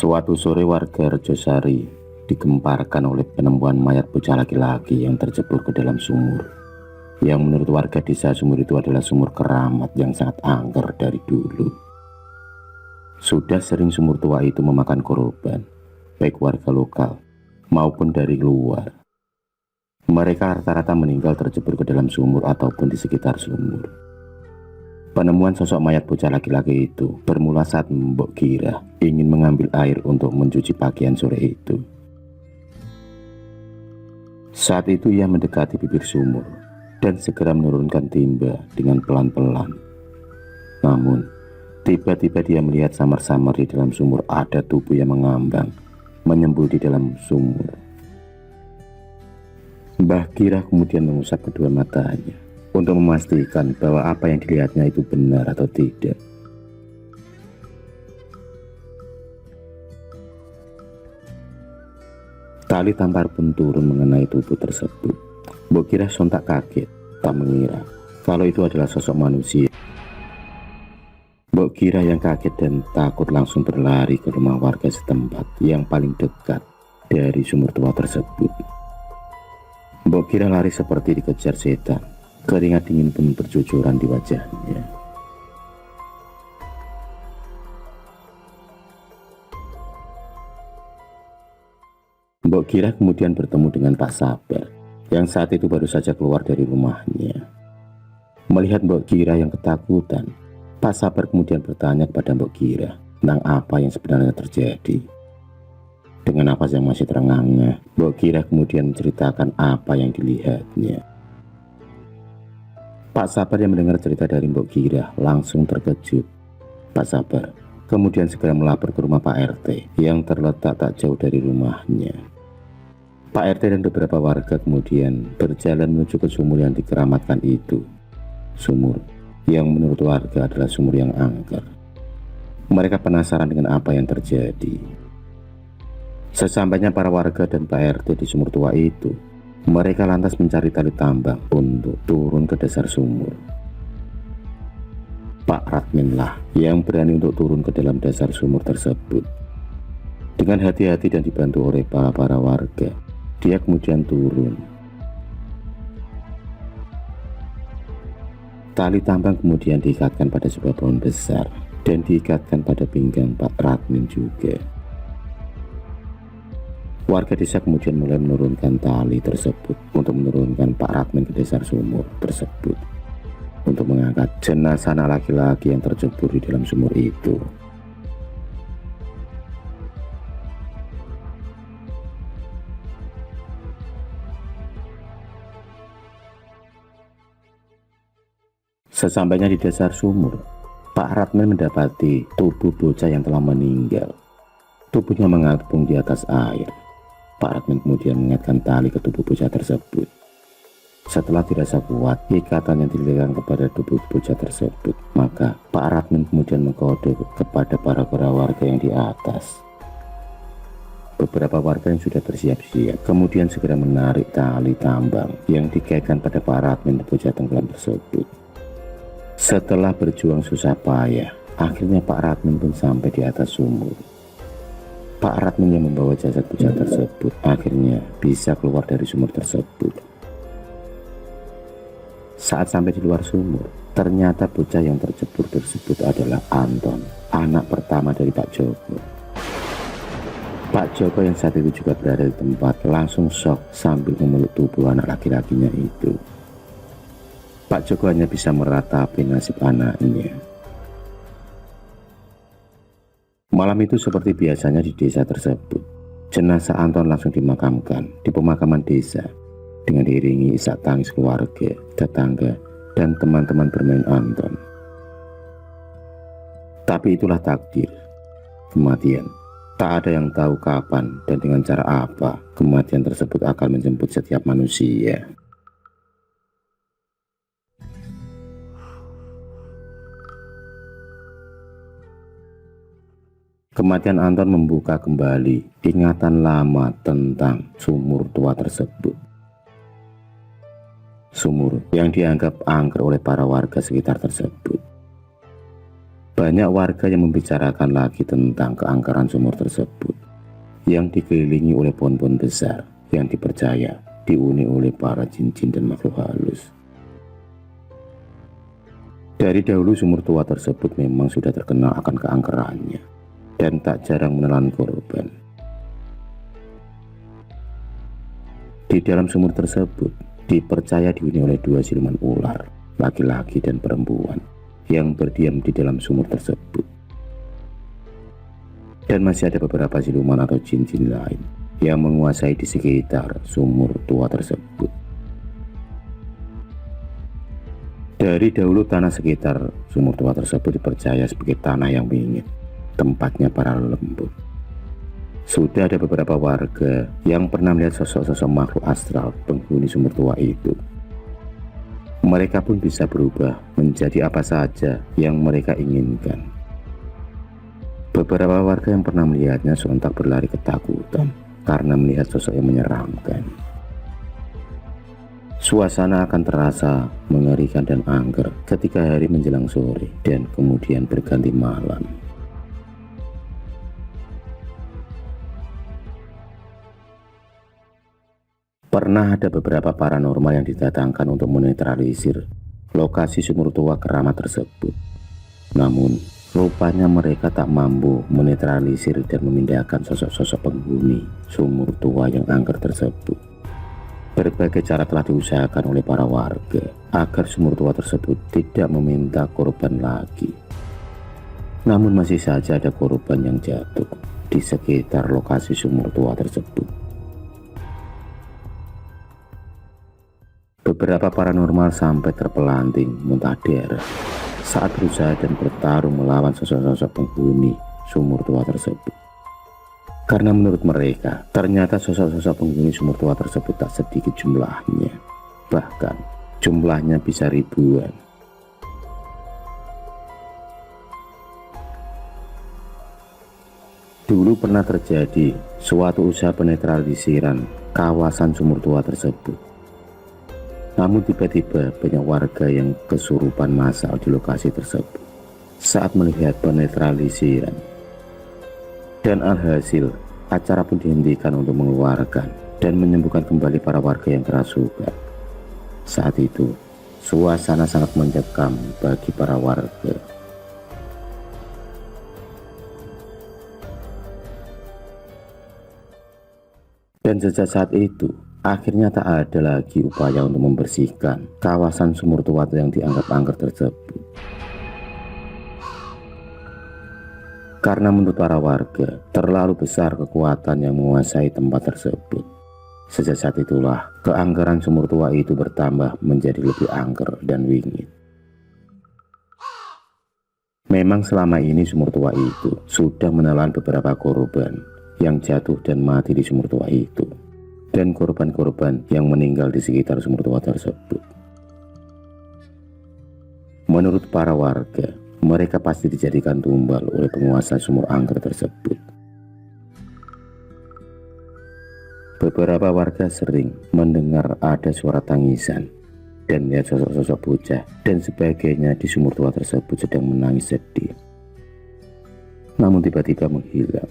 Suatu sore warga Rejosari digemparkan oleh penemuan mayat bocah laki-laki yang tercebur ke dalam sumur. Yang menurut warga desa sumur itu adalah sumur keramat yang sangat angker dari dulu. Sudah sering sumur tua itu memakan korban, baik warga lokal maupun dari luar. Mereka rata-rata meninggal tercebur ke dalam sumur ataupun di sekitar sumur. Penemuan sosok mayat bocah laki-laki itu bermula saat Mbok Gira ingin mengambil air untuk mencuci pakaian sore itu. Saat itu ia mendekati bibir sumur dan segera menurunkan timba dengan pelan-pelan. Namun, tiba-tiba dia melihat samar-samar di dalam sumur ada tubuh yang mengambang, menyembul di dalam sumur. Mbah Gira kemudian mengusap kedua matanya untuk memastikan bahwa apa yang dilihatnya itu benar atau tidak. Tali tampar pun turun mengenai tubuh tersebut. Mbok Gira sontak kaget, tak mengira kalau itu adalah sosok manusia. Mbok Gira yang kaget dan takut langsung berlari ke rumah warga setempat yang paling dekat dari sumur tua tersebut. Mbok Gira lari seperti dikejar setan. Keringat dingin pun bercucuran di wajahnya. Mbok Gira kemudian bertemu dengan Pak Sabar yang saat itu baru saja keluar dari rumahnya. Melihat Mbok Gira yang ketakutan, Pak Sabar kemudian bertanya kepada Mbok Gira tentang apa yang sebenarnya terjadi. Dengan napas yang masih terengah-engah, Mbok Gira kemudian menceritakan apa yang dilihatnya. Pak Sabar yang mendengar cerita dari Mbok Gira langsung terkejut. Pak Sabar kemudian segera melapor ke rumah Pak RT yang terletak tak jauh dari rumahnya. Pak RT dan beberapa warga kemudian berjalan menuju ke sumur yang dikeramatkan itu. Sumur yang menurut warga adalah sumur yang angker. Mereka penasaran dengan apa yang terjadi. Sesampainya para warga dan Pak RT di sumur tua itu, mereka lantas mencari tali tambang untuk turun ke dasar sumur. Pak Radmin lah yang berani untuk turun ke dalam dasar sumur tersebut. Dengan hati-hati dan dibantu oleh para warga, dia kemudian turun. Tali tambang kemudian diikatkan pada sebuah pohon besar dan diikatkan pada pinggang Pak Radmin juga. Warga desa kemudian mulai menurunkan tali tersebut untuk menurunkan Pak Radmin ke dasar sumur tersebut untuk mengangkat jenazah anak laki-laki yang tercebur di dalam sumur itu. Sesampainya di dasar sumur, Pak Radmin mendapati tubuh bocah yang telah meninggal. Tubuhnya mengapung di atas air. Pak Radmin kemudian mengaitkan tali ke tubuh bocah tersebut. Setelah dirasa kuat ikatan yang dilihatkan kepada tubuh bocah tersebut, maka Pak Radmin kemudian mengkode kepada para warga yang di atas. Beberapa warga yang sudah bersiap-siap kemudian segera menarik tali tambang yang dikaitkan pada Pak Radmin bocah tenggelam tersebut. Setelah berjuang susah payah, akhirnya Pak Radmin pun sampai di atas sumur. Pak Radmin yang membawa jasad bocah tersebut akhirnya bisa keluar dari sumur tersebut. Saat sampai di luar sumur, ternyata bocah yang tercebur tersebut adalah Anton, anak pertama dari Pak Joko. Pak Joko yang saat itu juga berada di tempat langsung shock sambil memeluk tubuh anak laki-lakinya itu. Pak Joko hanya bisa meratapi nasib anaknya. Malam itu seperti biasanya di desa tersebut, jenazah Anton langsung dimakamkan di pemakaman desa dengan diiringi isak tangis keluarga, tetangga, dan teman-teman bermain Anton. Tapi itulah takdir, kematian. Tak ada yang tahu kapan dan dengan cara apa kematian tersebut akan menjemput setiap manusia. Kematian Anton membuka kembali ingatan lama tentang sumur tua tersebut. Sumur yang dianggap angker oleh para warga sekitar tersebut. Banyak warga yang membicarakan lagi tentang keangkeran sumur tersebut yang dikelilingi oleh pohon-pohon besar yang dipercaya dihuni oleh para jin-jin dan makhluk halus. Dari dahulu sumur tua tersebut memang sudah terkenal akan keangkerannya dan tak jarang menelan korban. Di dalam sumur tersebut dipercaya dihuni oleh dua siluman ular, laki-laki dan perempuan, yang berdiam di dalam sumur tersebut. Dan masih ada beberapa siluman atau jin-jin lain yang menguasai di sekitar sumur tua tersebut. Dari dahulu tanah sekitar sumur tua tersebut dipercaya sebagai tanah yang bingit, tempatnya para lembut. Sudah ada beberapa warga yang pernah melihat sosok-sosok makhluk astral penghuni sumur tua itu. Mereka pun bisa berubah menjadi apa saja yang mereka inginkan. Beberapa warga yang pernah melihatnya sontak berlari ketakutan karena melihat sosok yang menyeramkan. Suasana akan terasa mengerikan dan angker ketika hari menjelang sore dan kemudian berganti malam. Pernah ada beberapa paranormal yang didatangkan untuk menetralisir lokasi sumur tua keramat tersebut. Namun, rupanya mereka tak mampu menetralisir dan memindahkan sosok-sosok penghuni sumur tua yang angker tersebut. Berbagai cara telah diusahakan oleh para warga agar sumur tua tersebut tidak meminta korban lagi. Namun masih saja ada korban yang jatuh di sekitar lokasi sumur tua tersebut. Beberapa paranormal sampai terpelanting muntah darah saat berusaha dan bertarung melawan sosok-sosok penghuni sumur tua tersebut. Karena menurut mereka, ternyata sosok-sosok penghuni sumur tua tersebut tak sedikit jumlahnya. Bahkan, jumlahnya bisa ribuan. Dulu pernah terjadi suatu usaha penetralisiran kawasan sumur tua tersebut. Namun tiba-tiba banyak warga yang kesurupan massal di lokasi tersebut saat melihat penetralisiran. Dan alhasil, acara pun dihentikan untuk mengeluarkan dan menyembuhkan kembali para warga yang kerasukan. Saat itu, suasana sangat mencekam bagi para warga. Dan sejak saat itu, akhirnya tak ada lagi upaya untuk membersihkan kawasan sumur tua yang dianggap angker tersebut. Karena menurut para warga, terlalu besar kekuatan yang menguasai tempat tersebut. Sejak saat itulah, keangkeran sumur tua itu bertambah menjadi lebih angker dan wingit. Memang selama ini sumur tua itu sudah menelan beberapa korban yang jatuh dan mati di sumur tua itu, dan korban-korban yang meninggal di sekitar sumur tua tersebut. Menurut para warga, mereka pasti dijadikan tumbal oleh penguasa sumur angker tersebut. Beberapa warga sering mendengar ada suara tangisan dan melihat sosok-sosok bocah dan sebagainya di sumur tua tersebut sedang menangis sedih. Namun tiba-tiba menghilang.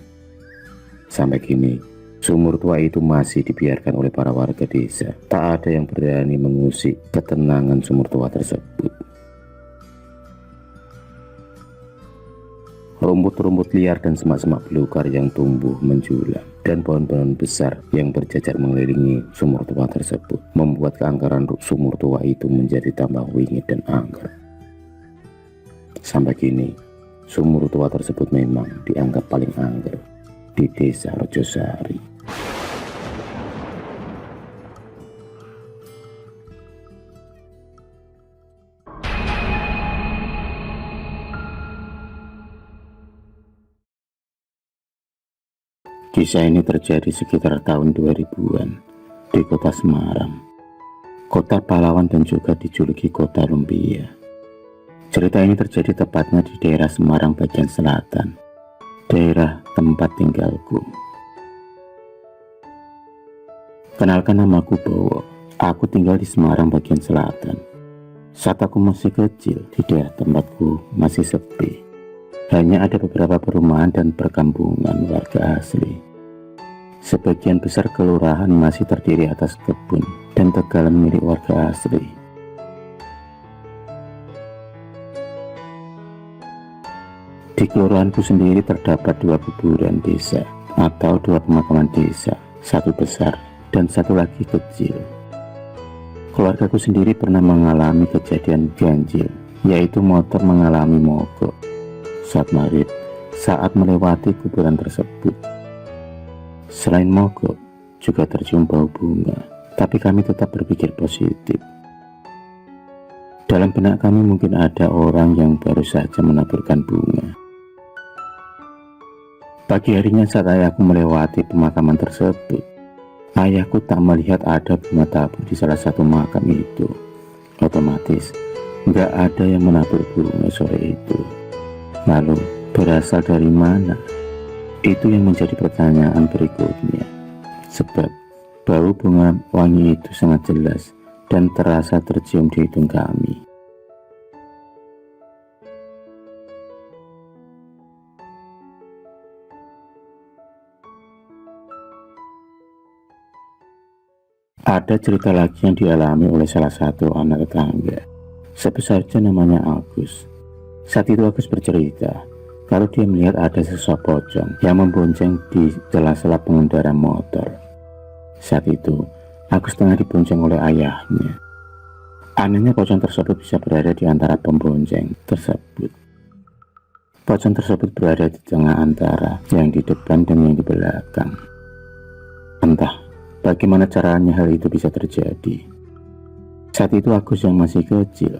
Sampai kini, sumur tua itu masih dibiarkan oleh para warga desa. Tak ada yang berani mengusik ketenangan sumur tua tersebut. Rumput-rumput liar dan semak-semak belukar yang tumbuh menjulang dan pohon-pohon besar yang berjajar mengelilingi sumur tua tersebut membuat keangkeran sumur tua itu menjadi tambah wingit dan angker. Sampai kini, sumur tua tersebut memang dianggap paling angker di desa Rejosari. Kisah ini terjadi sekitar tahun 2000-an di kota Semarang, kota pahlawan dan juga dijuluki kota lumpia. Cerita ini terjadi tepatnya di daerah Semarang bagian selatan, daerah tempat tinggalku. Kenalkan, namaku Bowo. Aku tinggal di Semarang bagian selatan. Saat aku masih kecil, di daerah tempatku masih sepi. Hanya ada beberapa perumahan dan perkampungan warga asli. Sebagian besar kelurahan masih terdiri atas kebun dan tegalan milik warga asli. Di kelurahanku sendiri terdapat 2 kuburan desa atau 2 pemakaman desa, satu besar dan satu lagi kecil. Keluargaku sendiri pernah mengalami kejadian ganjil, yaitu motor mengalami mogok saat maghrib saat melewati kuburan tersebut. Selain mogok, juga tercium bau bunga, tapi kami tetap berpikir positif. Dalam benak kami mungkin ada orang yang baru saja menaburkan bunga. Pagi harinya saat ayahku melewati pemakaman tersebut, ayahku tak melihat ada bunga tabur di salah satu makam itu. Otomatis, nggak ada yang menabur bunga sore itu. Lalu, berasal dari mana? Itu yang menjadi pertanyaan berikutnya. Sebab, bau bunga wangi itu sangat jelas dan terasa tercium di hidung kami. Ada cerita lagi yang dialami oleh salah satu anak tetangga. Sebut saja namanya Agus. Saat itu Agus bercerita kalau dia melihat ada sosok pocong yang membonceng di sela-sela pengendara motor. Saat itu Agus tengah dibonceng oleh ayahnya. Anehnya pocong tersebut bisa berada di antara pembonceng tersebut. Pocong tersebut berada di tengah antara yang di depan dan yang di belakang. Entah bagaimana caranya hal itu bisa terjadi. Saat itu Agus yang masih kecil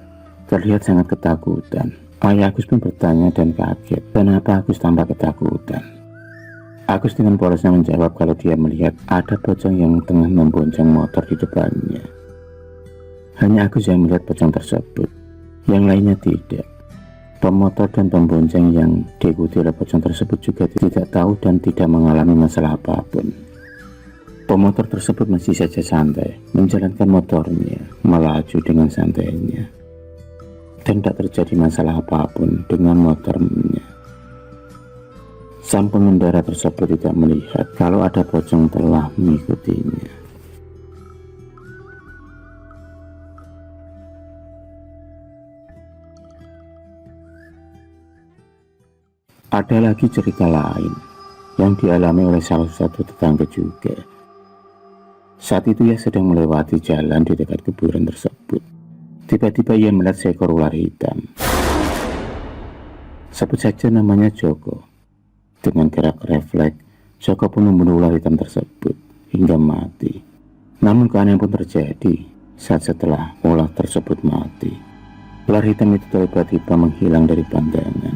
terlihat sangat ketakutan. Ayah Agus pun bertanya dan kaget, kenapa Agus tampak ketakutan. Agus dengan polosnya menjawab kalau dia melihat ada pocong yang tengah membonceng motor di depannya. Hanya Agus yang melihat pocong tersebut, yang lainnya tidak. Pemotor dan pembonceng yang diikuti oleh pocong tersebut juga tidak tahu dan tidak mengalami masalah apapun. Pemotor tersebut masih saja santai menjalankan motornya, melaju dengan santainya. Dan tidak terjadi masalah apapun dengan motornya. Sang pengendara tersebut tidak melihat kalau ada pocong telah mengikutinya. Ada lagi cerita lain yang dialami oleh salah satu tetangga juga. Saat itu ia sedang melewati jalan di dekat kuburan tersebut. Tiba-tiba ia melihat seekor ular hitam. Sebut saja namanya Joko. Dengan gerak refleks, Joko pun membunuh ular hitam tersebut hingga mati. Namun keanehan pun terjadi saat setelah ular tersebut mati. Ular hitam itu tiba-tiba menghilang dari pandangan.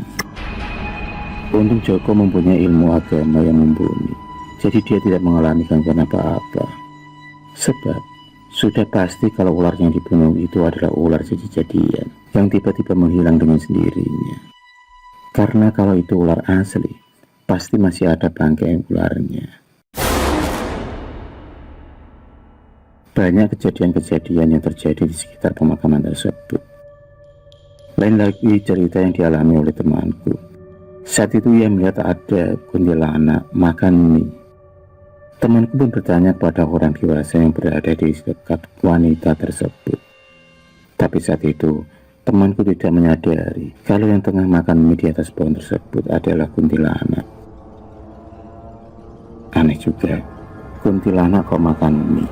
Untung Joko mempunyai ilmu agama yang mumpuni, jadi dia tidak mengalami gangguan apa-apa. Sebab sudah pasti kalau ular yang dibunuh itu adalah ular jadi-jadian yang tiba-tiba menghilang dengan sendirinya. Karena kalau itu ular asli, pasti masih ada bangkai ularnya. Banyak kejadian-kejadian yang terjadi di sekitar pemakaman tersebut. Lain lagi cerita yang dialami oleh temanku. Saat itu ia melihat ada kuntilanak makan mie. Temanku pun bertanya kepada orang dewasa yang berada di dekat wanita tersebut. Tapi saat itu, temanku tidak menyadari kalau yang tengah makan mie di atas pohon tersebut adalah kuntilanak. Aneh juga, kuntilanak kok makan mie.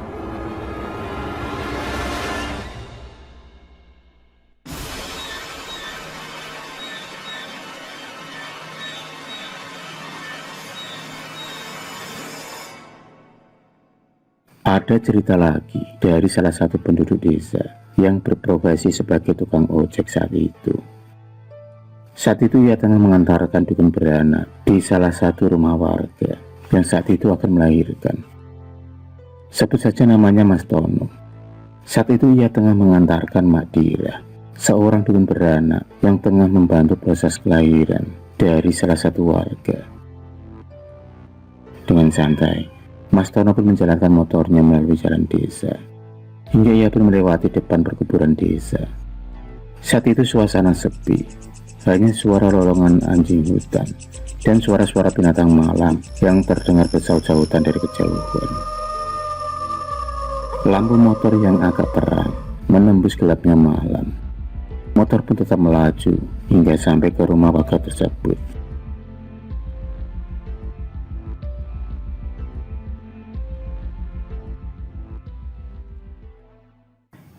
Ada cerita lagi dari salah satu penduduk desa yang berprofesi sebagai tukang ojek saat itu. Saat itu ia tengah mengantarkan dukun beranak di salah satu rumah warga yang saat itu akan melahirkan. Sebut saja namanya Mas Tono. Saat itu ia tengah mengantarkan Mak Dira, seorang dukun beranak yang tengah membantu proses kelahiran dari salah satu warga. Dengan santai, Mas Tono pun menjalankan motornya melalui jalan desa, hingga ia pun melewati depan perkuburan desa. Saat itu suasana sepi, hanya suara lolongan anjing hutan dan suara-suara binatang malam yang terdengar bersaut-sautan dari kejauhan. Lampu motor yang agak terang menembus gelapnya malam. Motor pun tetap melaju hingga sampai ke rumah warga tersebut.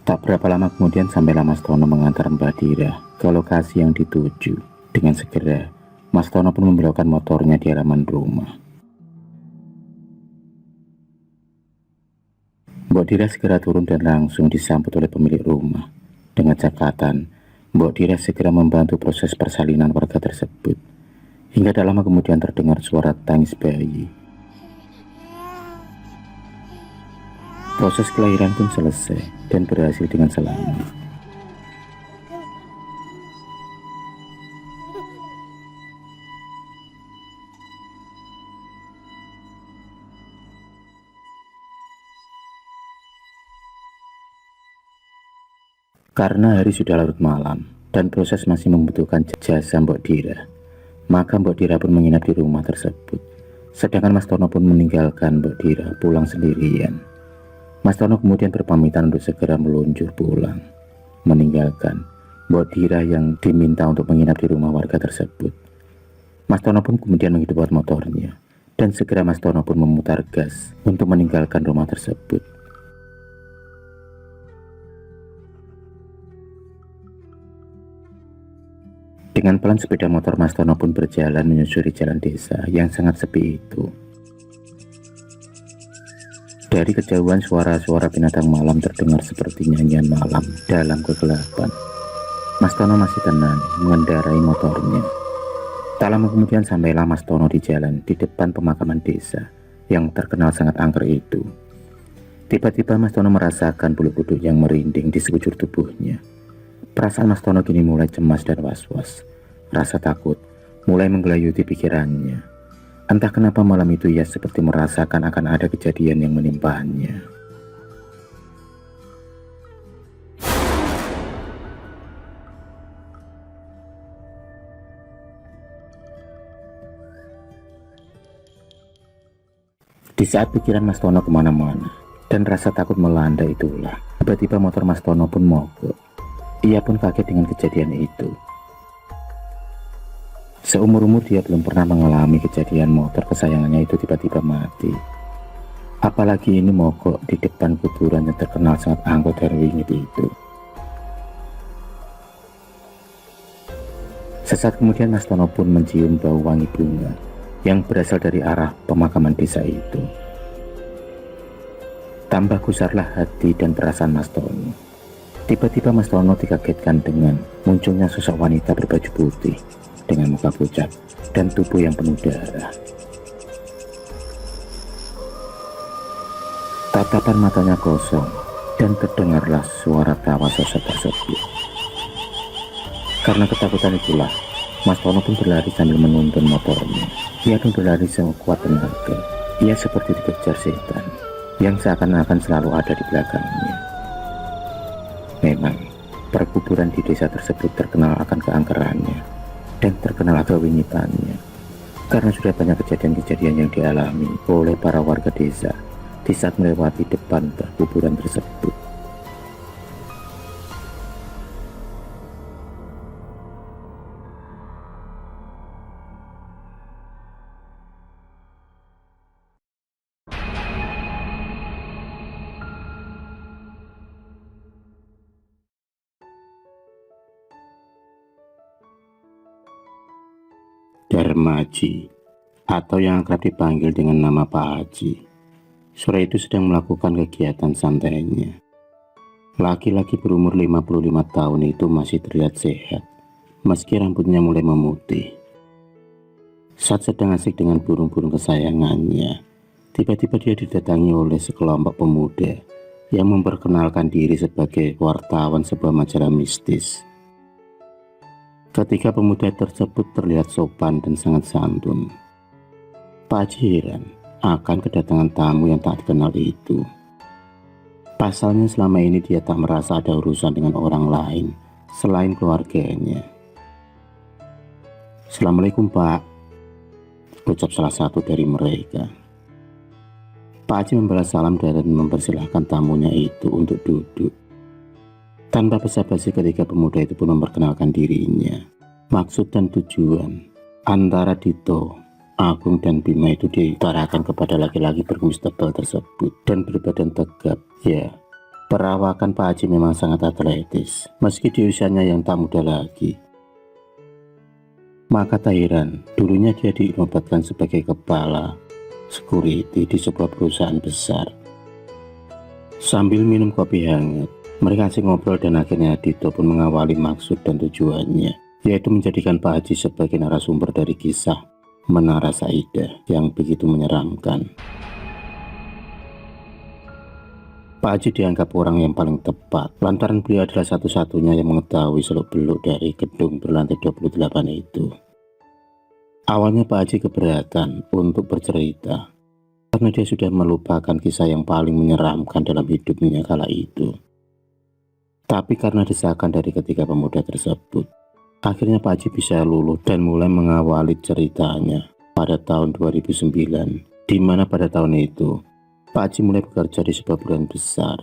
Tak berapa lama kemudian sampailah Mas Tono mengantar Mbak Dira ke lokasi yang dituju. Dengan segera, Mas Tono pun membelokkan motornya di halaman rumah. Mbak Dira segera turun dan langsung disambut oleh pemilik rumah. Dengan catatan, Mbak Dira segera membantu proses persalinan warga tersebut. Hingga tak lama kemudian terdengar suara tangis bayi. Proses kelahiran pun selesai dan berhasil dengan selamat. Karena hari sudah larut malam dan proses masih membutuhkan jasa Mbok Dira, maka Mbok Dira pun menginap di rumah tersebut. Sedangkan Mas Tono pun meninggalkan Mbok Dira pulang sendirian. Mas Tono kemudian berpamitan untuk segera meluncur pulang, meninggalkan Mbok Dira yang diminta untuk menginap di rumah warga tersebut. Mas Tono pun kemudian menghidupkan motornya, dan segera Mas Tono pun memutar gas untuk meninggalkan rumah tersebut. Dengan pelan sepeda motor Mas Tono pun berjalan menyusuri jalan desa yang sangat sepi itu. Dari kejauhan suara-suara binatang malam terdengar seperti nyanyian malam dalam kegelapan. Mas Tono masih tenang mengendarai motornya. Tak lama kemudian sampailah Mas Tono di jalan di depan pemakaman desa yang terkenal sangat angker itu. Tiba-tiba Mas Tono merasakan bulu kuduk yang merinding di sekujur tubuhnya. Perasaan Mas Tono kini mulai cemas dan was-was. Rasa takut mulai menggelayuti pikirannya. Entah kenapa malam itu ia seperti merasakan akan ada kejadian yang menimpanya. Di saat pikiran Mas Tono kemana-mana dan rasa takut melanda itulah, tiba-tiba motor Mas Tono pun mogok. Ia pun kaget dengan kejadian itu. Seumur-umur dia belum pernah mengalami kejadian motor kesayangannya itu tiba-tiba mati. Apalagi ini mogok di depan kuburan yang terkenal sangat angker dan wingit itu. Sesaat kemudian Mas Tono pun mencium bau wangi bunga yang berasal dari arah pemakaman desa itu. Tambah gusarlah hati dan perasaan Mas Tono. Tiba-tiba Mas Tono dikagetkan dengan munculnya sosok wanita berbaju putih dengan muka pucat dan tubuh yang penuh darah. Tatapan matanya kosong dan terdengarlah suara tawa sosok tersebut. Karena ketakutan itulah, Mas Tono pun berlari sambil menuntun motornya. Ia pun berlari sekuat tenaga. Ia seperti dikejar setan yang seakan-akan selalu ada di belakangnya. Memang, perkuburan di desa tersebut terkenal akan keangkerannya dan terkenal kewingitannya, karena sudah banyak kejadian-kejadian yang dialami oleh para warga desa di saat melewati depan perkuburan tersebut. Darmaji, atau yang akrab dipanggil dengan nama Pak Haji. Sore itu sedang melakukan kegiatan santainya. Laki-laki berumur 55 tahun itu masih terlihat sehat, meski rambutnya mulai memutih. Saat sedang asik dengan burung-burung kesayangannya, tiba-tiba dia didatangi oleh sekelompok pemuda yang memperkenalkan diri sebagai wartawan sebuah majalah mistis. Ketika pemuda tersebut terlihat sopan dan sangat santun, Pak Haji heran akan kedatangan tamu yang tak dikenal itu. Pasalnya selama ini dia tak merasa ada urusan dengan orang lain selain keluarganya. "Assalamualaikum Pak," ucap salah satu dari mereka. Pak Haji membalas salam dan mempersilahkan tamunya itu untuk duduk. Tanpa basa-basi ketika pemuda itu pun memperkenalkan dirinya. Maksud dan tujuan antara Dito, Agung dan Bima itu diutarakan kepada laki-laki berkumis tebal tersebut dan berbadan tegap. Ya, perawakan Pak Haji memang sangat atletis, meski di usianya yang tak muda lagi. Maka tak heran, dulunya dia dinobatkan sebagai kepala security di sebuah perusahaan besar. Sambil minum kopi hangat, mereka asik ngobrol dan akhirnya Dito pun mengawali maksud dan tujuannya, yaitu menjadikan Pak Haji sebagai narasumber dari kisah Menara Saidah yang begitu menyeramkan. Pak Haji dianggap orang yang paling tepat, lantaran beliau adalah satu-satunya yang mengetahui seluk-beluk dari gedung berlantai 28 itu. Awalnya Pak Haji keberatan untuk bercerita, karena dia sudah melupakan kisah yang paling menyeramkan dalam hidupnya kala itu. Tapi karena desakan dari ketiga pemuda tersebut, akhirnya Pak Haji bisa luluh dan mulai mengawali ceritanya pada tahun 2009, di mana pada tahun itu Pak Haji mulai bekerja di sebuah perusahaan besar.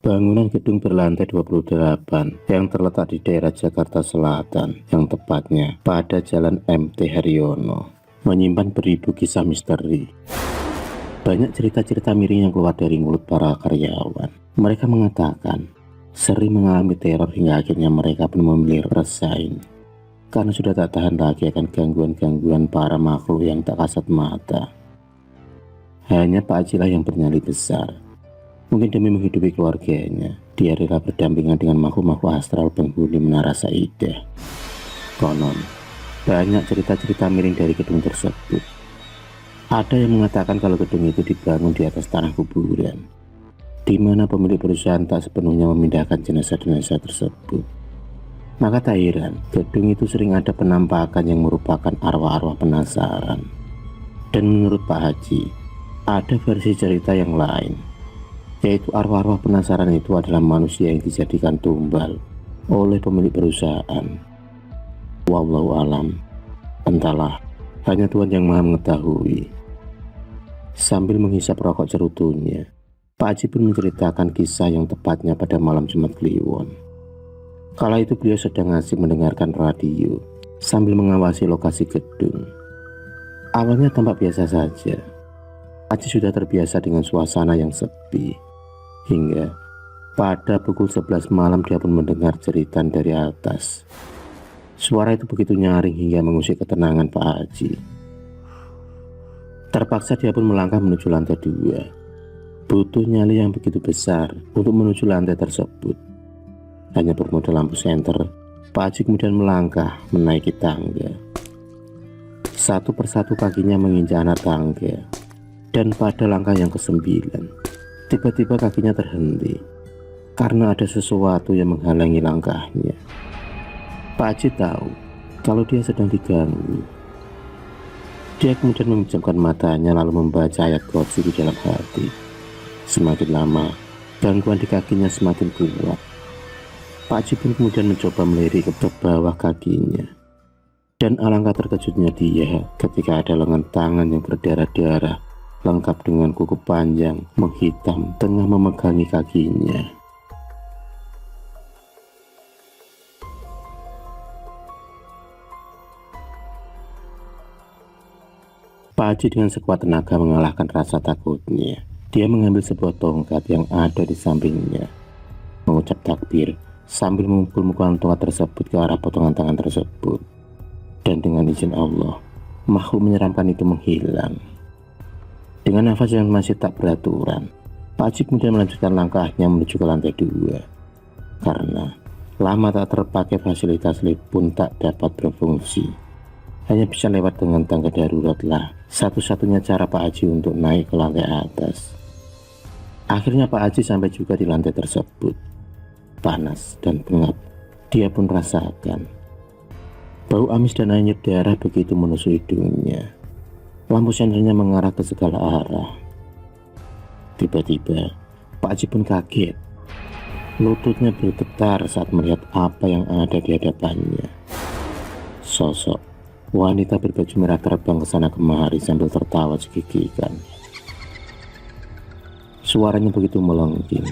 Bangunan gedung berlantai 28 yang terletak di daerah Jakarta Selatan, yang tepatnya pada Jalan MT Haryono, menyimpan beribu kisah misteri. Banyak cerita-cerita miring yang keluar dari mulut para karyawan. Mereka mengatakan sering mengalami teror hingga akhirnya mereka pun memilih resign karena sudah tak tahan lagi akan gangguan-gangguan para makhluk yang tak kasat mata. Hanya Pak Haji lah yang bernyali besar. Mungkin demi menghidupi keluarganya, dia rela berdampingan dengan makhluk-makhluk astral penghuni Menara Saidah. Konon, banyak cerita-cerita miring dari gedung tersebut. Ada yang mengatakan kalau gedung itu dibangun di atas tanah kuburan, di mana pemilik perusahaan tak sepenuhnya memindahkan jenazah-jenazah tersebut. Maka tak heran, gedung itu sering ada penampakan yang merupakan arwah-arwah penasaran. Dan menurut Pak Haji, ada versi cerita yang lain, yaitu arwah-arwah penasaran itu adalah manusia yang dijadikan tumbal oleh pemilik perusahaan. Wallahu alam, entahlah, hanya Tuhan yang maha mengetahui. Sambil menghisap rokok cerutunya, Pak Haji pun menceritakan kisah yang tepatnya pada malam Jumat Kliwon. Kala itu beliau sedang asik mendengarkan radio sambil mengawasi lokasi gedung. Awalnya tampak biasa saja. Pak Haji sudah terbiasa dengan suasana yang sepi. Hingga pada pukul 11 malam dia pun mendengar jeritan dari atas. Suara itu begitu nyaring hingga mengusik ketenangan Pak Haji. Terpaksa dia pun melangkah menuju lantai 2. Butuh nyali yang begitu besar untuk menuju lantai tersebut. Hanya bermodal lampu senter, Pak Haji kemudian melangkah menaiki tangga. Satu persatu kakinya menginjak anak tangga. Dan pada langkah yang ke-9, tiba-tiba kakinya terhenti karena ada sesuatu yang menghalangi langkahnya. Pak Haji tahu kalau dia sedang diganggu. Dia kemudian memejamkan matanya lalu membaca ayat kursi di dalam hati. Semakin lama, gangguan di kakinya semakin kuat. Pak Haji pun kemudian mencoba melirik ke bawah kakinya. Dan alangkah terkejutnya dia ketika ada lengan tangan yang berdarah-darah, lengkap dengan kuku panjang menghitam tengah memegangi kakinya. Pak Haji dengan sekuat tenaga mengalahkan rasa takutnya. Dia mengambil sebuah tongkat yang ada di sampingnya, mengucap takbir sambil memukul-mukulan tongkat tersebut ke arah potongan tangan tersebut. Dan dengan izin Allah, makhluk menyeramkan itu menghilang. Dengan nafas yang masih tak beraturan, Pak Haji kemudian melanjutkan langkahnya menuju ke lantai 2. Karena lama tak terpakai, fasilitas lift pun tak dapat berfungsi. Hanya bisa lewat dengan tangga darurat lah satu-satunya cara Pak Haji untuk naik ke lantai atas. Akhirnya Pak Haji sampai juga di lantai tersebut. Panas dan pengap dia pun rasakan. Bau amis dan anyir darah begitu menusuk hidungnya. Lampu sendernya mengarah ke segala arah. Tiba-tiba Pak Haji pun kaget. Lututnya bergetar saat melihat apa yang ada di hadapannya. Sosok wanita berbaju merah terbang ke sana kemari sambil tertawa cekikikan. Suaranya begitu melengking.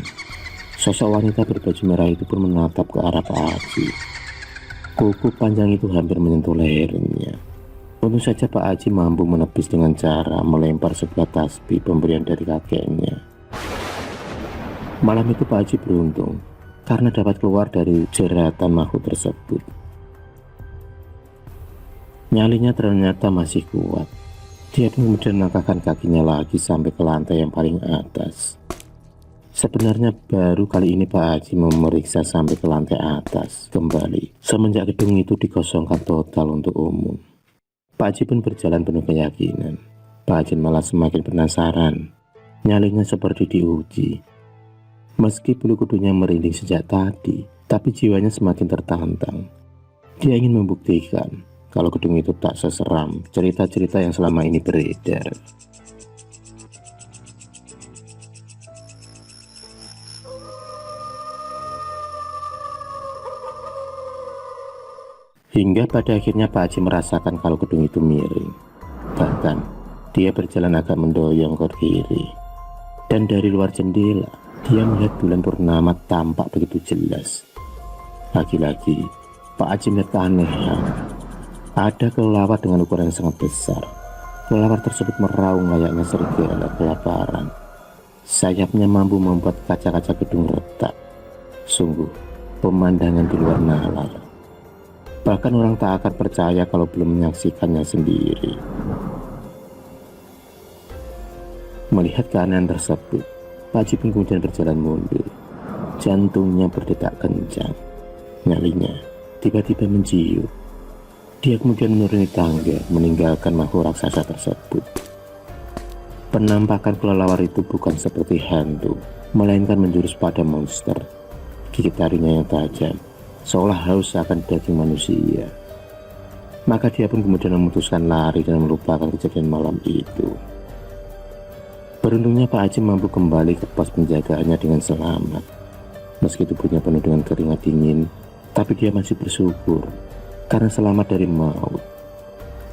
Sosok wanita berbaju merah itu pun menatap ke arah Pak Haji. Kuku panjang itu hampir menyentuh lehernya. Untung saja Pak Haji mampu menepis dengan cara melempar sebuah tasbih pemberian dari kakeknya. Malam itu Pak Haji beruntung karena dapat keluar dari jeratan makhluk tersebut. Nyalinya ternyata masih kuat. Dia pun kemudian melangkahkan kakinya lagi sampai ke lantai yang paling atas. Sebenarnya baru kali ini Pak Haji memeriksa sampai ke lantai atas kembali semenjak gedung itu dikosongkan total untuk umum. Pak Haji pun berjalan penuh keyakinan. Pak Haji malah semakin penasaran. Nyalinya seperti diuji. Meski bulu kudunya merinding sejak tadi, tapi jiwanya semakin tertantang. Dia ingin membuktikan kalau gedung itu tak seseram cerita-cerita yang selama ini beredar. Hingga pada akhirnya Pak Haji merasakan kalau gedung itu miring. Bahkan dia berjalan agak mendoyong ke kiri. Dan dari luar jendela dia melihat bulan purnama tampak begitu jelas. Lagi-lagi Pak Haji melihat keanehan. Ada kelelawar dengan ukuran yang sangat besar. Kelelawar tersebut meraung layaknya serigala kelaparan. Sayapnya mampu membuat kaca-kaca gedung retak. Sungguh pemandangan di luar nalar. Bahkan orang tak akan percaya kalau belum menyaksikannya sendiri. Melihat keanehan tersebut, Pak Haji pun kemudian berjalan mundur. Jantungnya berdetak kencang. Nyalinya tiba-tiba menciut. Dia kemudian menuruni tangga, meninggalkan makhluk raksasa tersebut. Penampakan kelelawar itu bukan seperti hantu, melainkan menjurus pada monster. Gigi taringnya yang tajam, seolah haus akan daging manusia. Maka dia pun kemudian memutuskan lari dan melupakan kejadian malam itu. Beruntungnya Pak Haji mampu kembali ke pos penjagaannya dengan selamat. Meski tubuhnya penuh dengan keringat dingin, tapi dia masih bersyukur karena selamat dari maut.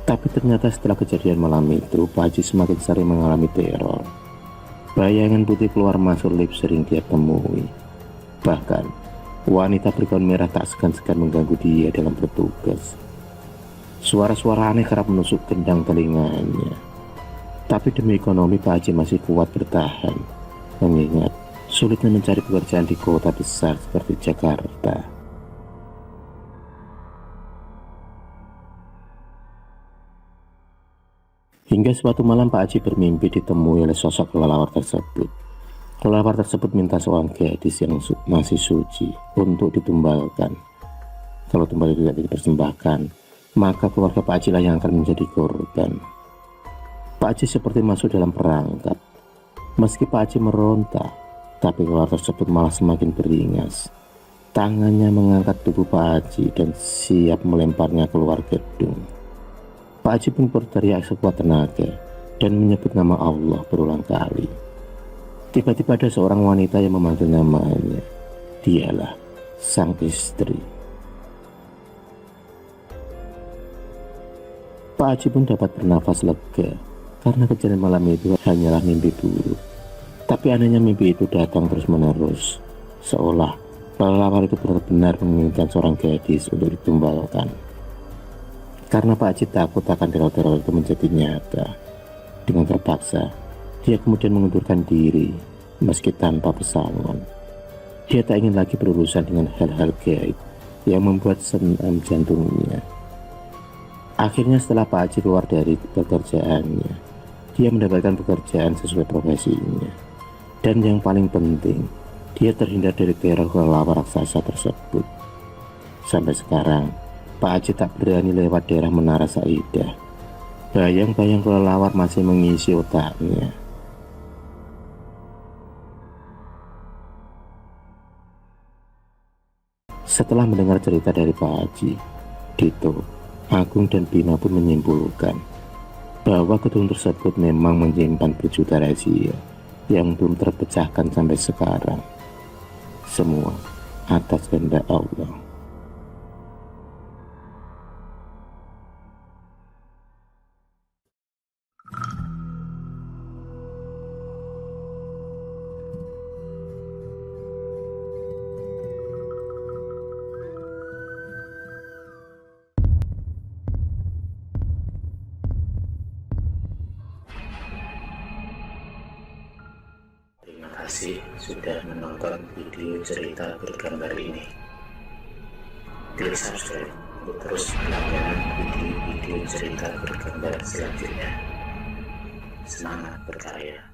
Tapi ternyata setelah kejadian malam itu, Pak Haji semakin sering mengalami teror. Bayangan putih keluar masuk lift sering dia temui. Bahkan wanita bergaun merah tak segan-segan mengganggu dia dalam bertugas. Suara-suara aneh kerap menusuk gendang telinganya. Tapi demi ekonomi Pak Haji masih kuat bertahan, mengingat sulitnya mencari pekerjaan di kota besar seperti Jakarta. Hingga suatu malam Pak Haji bermimpi ditemui oleh sosok kelelawar tersebut. Kelelawar tersebut minta seorang gadis yang masih suci untuk ditumbalkan. Kalau tumbal itu tidak dipersembahkan, maka keluarga Pak Haji lah yang akan menjadi korban. Pak Haji seperti masuk dalam perangkap. Meski Pak Haji meronta, tapi kelelawar tersebut malah semakin beringas. Tangannya mengangkat tubuh Pak Haji dan siap melemparnya keluar gedung. Pak Haji pun berteriak sekuat tenaga dan menyebut nama Allah berulang kali. Tiba-tiba ada seorang wanita yang memanggil namanya. Dialah sang istri. Pak Haji pun dapat bernafas lega karena kejadian malam itu hanyalah mimpi buruk. Tapi anehnya mimpi itu datang terus-menerus, seolah kelelawar itu benar-benar menginginkan seorang gadis untuk ditumbalkan. Karena Pak Haji takut akan teror-teror itu menjadi nyata. Dengan terpaksa, dia kemudian mengundurkan diri meski tanpa pesangon. Dia tak ingin lagi berurusan dengan hal-hal gaib yang membuat senam jantungnya. Akhirnya setelah Pak Haji keluar dari pekerjaannya, dia mendapatkan pekerjaan sesuai profesinya. Dan yang paling penting, dia terhindar dari teror kelelawar raksasa tersebut. Sampai sekarang, Pak Haji tak berani lewat daerah Menara Saidah. Bayang-bayang kelelawar masih mengisi otaknya. Setelah mendengar cerita dari Pak Haji, Dito, Agung dan Bima pun menyimpulkan bahwa gedung tersebut memang menyimpan berjuta rahasia yang belum terpecahkan sampai sekarang. Semua atas kehendak Allah. Terima kasih sudah menonton video cerita bergambar ini. Klik subscribe untuk terus mendapatkan video-video cerita bergambar selanjutnya. Semangat berkarya.